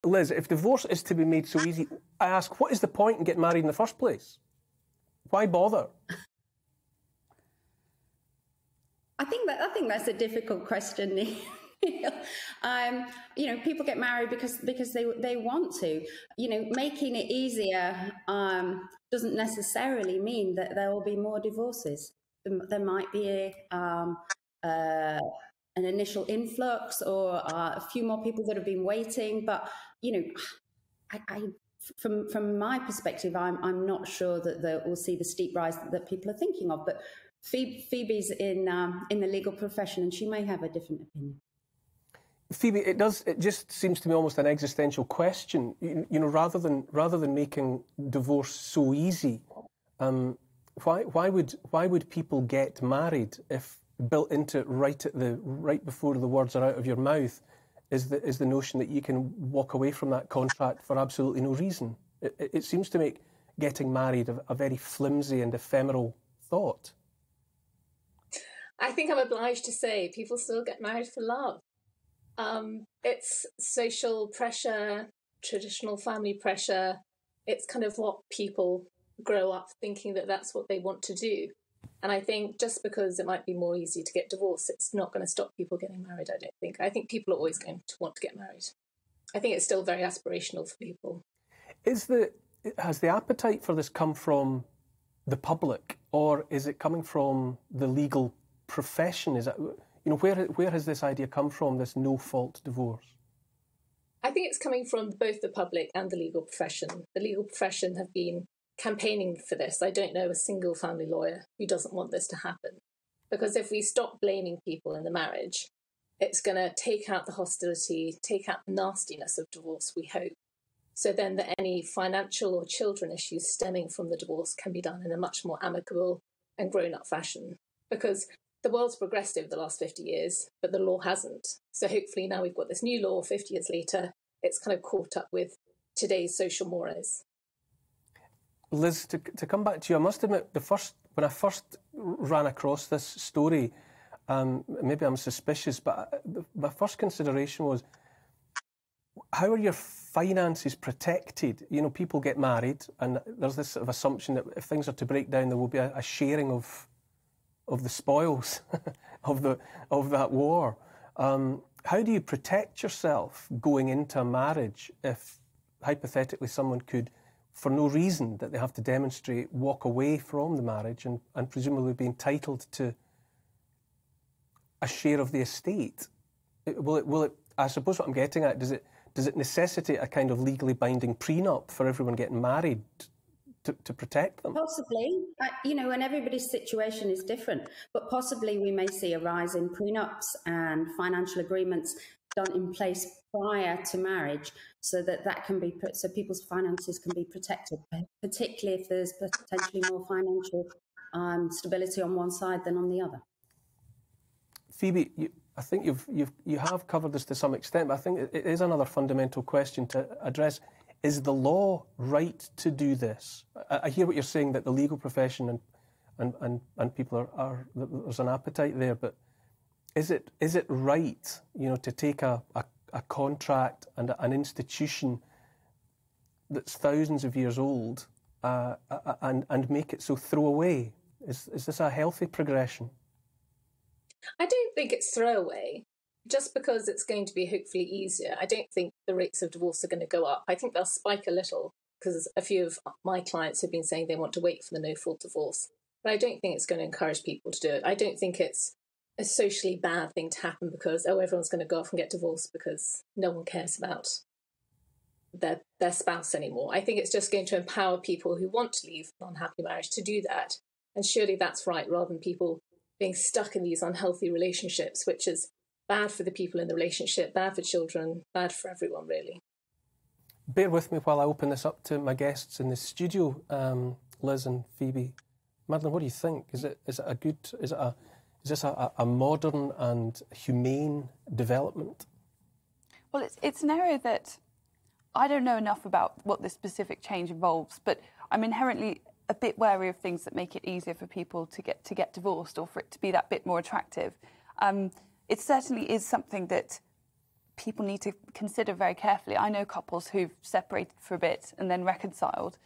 Liz, if divorce is to be made so easy, I ask, what is the point in getting married in the first place? Why bother? I think that's a difficult question, Neil. You know, people get married because they want to. You know, making it easier doesn't necessarily mean that there will be more divorces. There might be an initial influx or a few more people that have been waiting, but you know, from my perspective, I'm not sure that we'll see the steep rise that people are thinking of. But Phoebe's in the legal profession, and she may have a different opinion. Phoebe, it just seems to me almost an existential question. You know, rather than making divorce so easy, why would people get married if built into it right before the words are out of your mouth is the notion that you can walk away from that contract for absolutely no reason? It seems to make getting married a very flimsy and ephemeral thought. I think I'm obliged to say people still get married for love. It's social pressure, traditional family pressure. It's kind of what people grow up thinking that that's what they want to do. And I think just because it might be more easy to get divorced, it's not going to stop people getting married, I don't think. I think people are always going to want to get married. I think it's still very aspirational for people. Has the appetite for this come from the public, or is it coming from the legal profession? Is that, you know, where has this idea come from, this no-fault divorce? I think it's coming from both the public and the legal profession. The legal profession have been campaigning for this. I don't know a single family lawyer who doesn't want this to happen. Because if we stop blaming people in the marriage, it's going to take out the hostility, take out the nastiness of divorce, we hope. So then that any financial or children issues stemming from the divorce can be done in a much more amicable and grown-up fashion. Because the world's progressed over the last 50 years, but the law hasn't. So hopefully now we've got this new law 50 years later, it's kind of caught up with today's social mores. Liz, to come back to you, I must admit, when I first ran across this story, maybe I'm suspicious, but my first consideration was, how are your finances protected? You know, people get married, and there's this sort of assumption that if things are to break down, there will be a sharing of the spoils of that war. How do you protect yourself going into a marriage if, hypothetically, someone could, for no reason that they have to demonstrate, walk away from the marriage and presumably be entitled to a share of the estate? Will it? I suppose what I'm getting at, does it necessitate a kind of legally binding prenup for everyone getting married to protect them? Possibly, you know, and everybody's situation is different, but possibly we may see a rise in prenups and financial agreements done in place prior to marriage, so that can be put, so people's finances can be protected, particularly if there's potentially more financial stability on one side than on the other. Phoebe, I think you have covered this to some extent, but I think it is another fundamental question to address. Is the law right to do this? I hear what you're saying, that the legal profession and people are there's an appetite there, but is it right, you know, to take a contract and an institution that's thousands of years old and make it so throwaway? Is this a healthy progression? I don't think it's throwaway. Just because it's going to be hopefully easier, I don't think the rates of divorce are going to go up. I think they'll spike a little because a few of my clients have been saying they want to wait for the no-fault divorce. But I don't think it's going to encourage people to do it. I don't think it's a socially bad thing to happen because, everyone's going to go off and get divorced because no one cares about their spouse anymore. I think it's just going to empower people who want to leave an unhappy marriage to do that. And surely that's right, rather than people being stuck in these unhealthy relationships, which is bad for the people in the relationship, bad for children, bad for everyone, really. Bear with me while I open this up to my guests in the studio, Liz and Phoebe. Madeleine, what do you think? Is this a modern and humane development? Well, it's an area that I don't know enough about what this specific change involves, but I'm inherently a bit wary of things that make it easier for people to get divorced or for it to be that bit more attractive. It certainly is something that people need to consider very carefully. I know couples who've separated for a bit and then reconciled,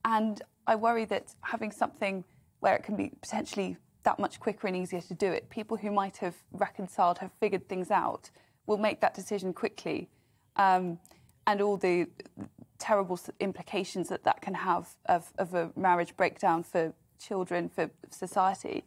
and I worry that having something where it can be potentially that much quicker and easier to do it, people who might have reconciled, have figured things out, will make that decision quickly, and all the terrible implications that can have of a marriage breakdown for children, for society.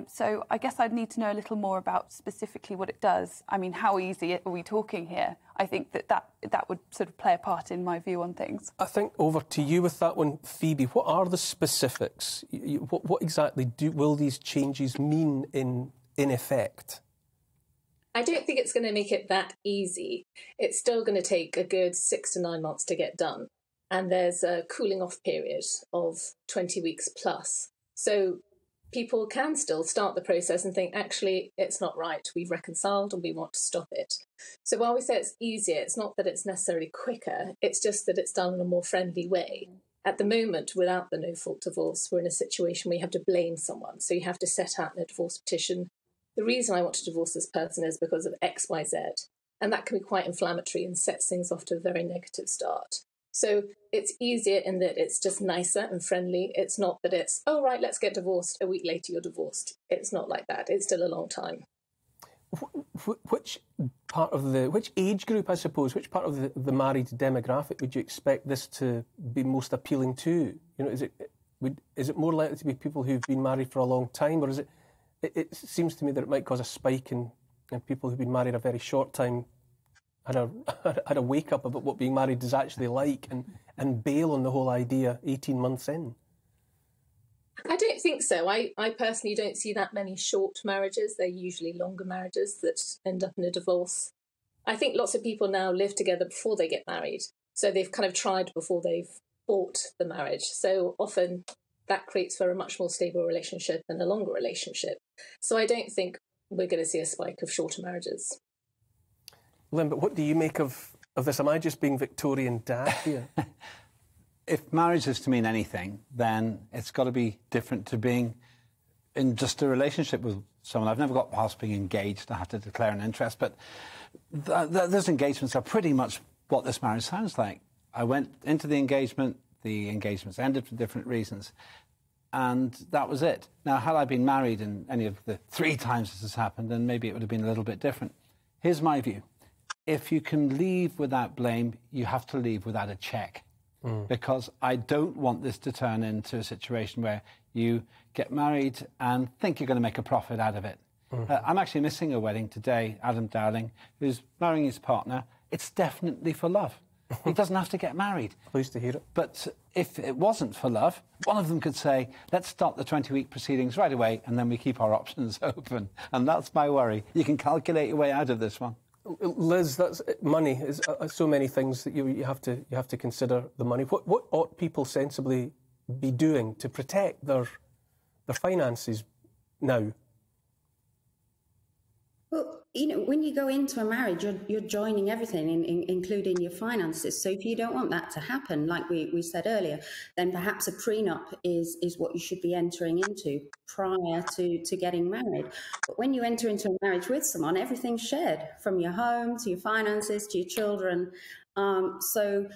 So I guess I'd need to know a little more about specifically what it does. I mean, how easy are we talking here? I think that would sort of play a part in my view on things. I think over to you with that one, Phoebe. What are the specifics? What exactly will these changes mean in effect? I don't think it's going to make it that easy. It's still going to take a good 6 to 9 months to get done. And there's a cooling off period of 20 weeks plus. So people can still start the process and think, actually, it's not right. We've reconciled and we want to stop it. So while we say it's easier, it's not that it's necessarily quicker. It's just that it's done in a more friendly way. At the moment, without the no-fault divorce, we're in a situation where you have to blame someone. So you have to set out in a divorce petition, the reason I want to divorce this person is because of X, Y, Z. And that can be quite inflammatory and sets things off to a very negative start. So it's easier in that it's just nicer and friendly. It's not that it's, oh, right, let's get divorced. A week later, you're divorced. It's not like that. It's still a long time. Which age group, I suppose, which part of the married demographic would you expect this to be most appealing to? You know, is it more likely to be people who've been married for a long time, or is it? It seems to me that it might cause a spike in people who've been married a very short time, had a wake up about what being married is actually like, and bail on the whole idea 18 months in. I don't think so. I personally don't see that many short marriages. They're usually longer marriages that end up in a divorce. I think lots of people now live together before they get married. So they've kind of tried before they've bought the marriage. So often that creates for a much more stable relationship and a longer relationship. So I don't think we're going to see a spike of shorter marriages. Lynn, but what do you make of this? Am I just being Victorian dad here? If marriage is to mean anything, then it's got to be different to being in just a relationship with someone. I've never got past being engaged. I have to declare an interest, but those engagements are pretty much what this marriage sounds like. I went into the engagements ended for different reasons, and that was it. Now, had I been married in any of the 3 times this has happened, then maybe it would have been a little bit different. Here's my view. If you can leave without blame, you have to leave without a check. Because I don't want this to turn into a situation where you get married and think you're going to make a profit out of it. I'm actually missing a wedding today, Adam Dowling, who's marrying his partner. It's definitely for love. He doesn't have to get married. Pleased to hear it. But if it wasn't for love, one of them could say, let's start the 20-week proceedings right away, and then we keep our options open. And that's my worry. You can calculate your way out of this one. Liz, that's money. Is so many things that you have to consider the money. What ought people sensibly be doing to protect their finances now? Well, you know, when you go into a marriage, you're joining everything, including your finances. So if you don't want that to happen, like we said earlier, then perhaps a prenup is what you should be entering into prior to getting married. But when you enter into a marriage with someone, everything's shared, from your home to your finances to your children. So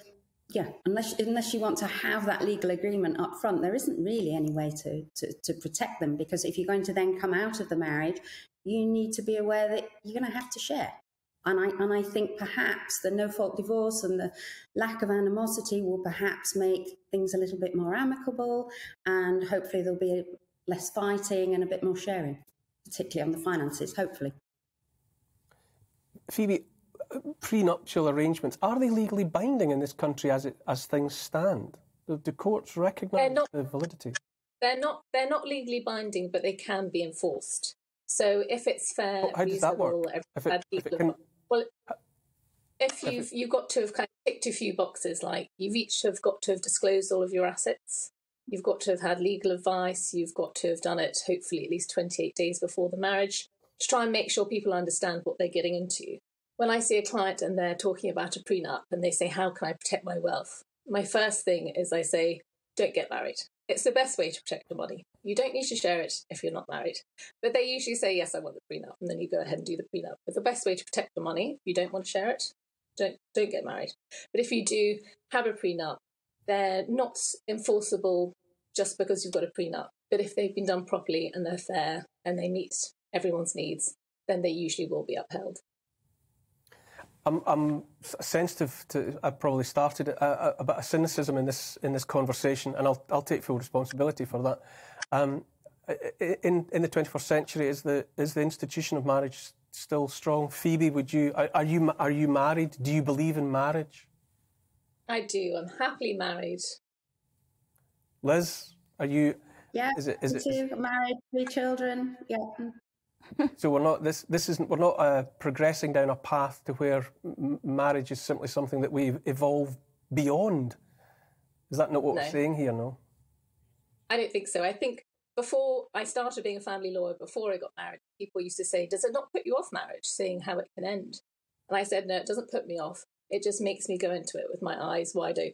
yeah, unless you want to have that legal agreement up front, there isn't really any way to protect them, because if you're going to then come out of the marriage, you need to be aware that you're going to have to share. And I think perhaps the no-fault divorce and the lack of animosity will perhaps make things a little bit more amicable, and hopefully there'll be less fighting and a bit more sharing, particularly on the finances, hopefully. Phoebe, prenuptial arrangements, are they legally binding in this country as things stand? Do courts recognise the validity? They're not legally binding, but they can be enforced. So if it's fair, how does that work? If you've got to have kind of ticked a few boxes, like you've each have got to have disclosed all of your assets, you've got to have had legal advice, you've got to have done it hopefully at least 28 days before the marriage, to try and make sure people understand what they're getting into. When I see a client and they're talking about a prenup and they say, how can I protect my wealth? My first thing is I say, don't get married. It's the best way to protect the money. You don't need to share it if you're not married. But they usually say, yes, I want the prenup. And then you go ahead and do the prenup. But the best way to protect the money, if you don't want to share it, don't get married. But if you do have a prenup, they're not enforceable just because you've got a prenup. But if they've been done properly and they're fair and they meet everyone's needs, then they usually will be upheld. I'm sensitive to. I probably started a bit of cynicism in this conversation, and I'll take full responsibility for that. In the 21st century, is the institution of marriage still strong? Phoebe, are you married? Do you believe in marriage? I do. I'm happily married. Liz, are you? Yeah, married, 3 children. Yeah. So we're not progressing down a path to where marriage is simply something that we evolve beyond. Is that not what we're saying here? No, I don't think so. I think before I started being a family lawyer, before I got married, people used to say, "Does it not put you off marriage?" Seeing how it can end, and I said, "No, it doesn't put me off. It just makes me go into it with my eyes wide open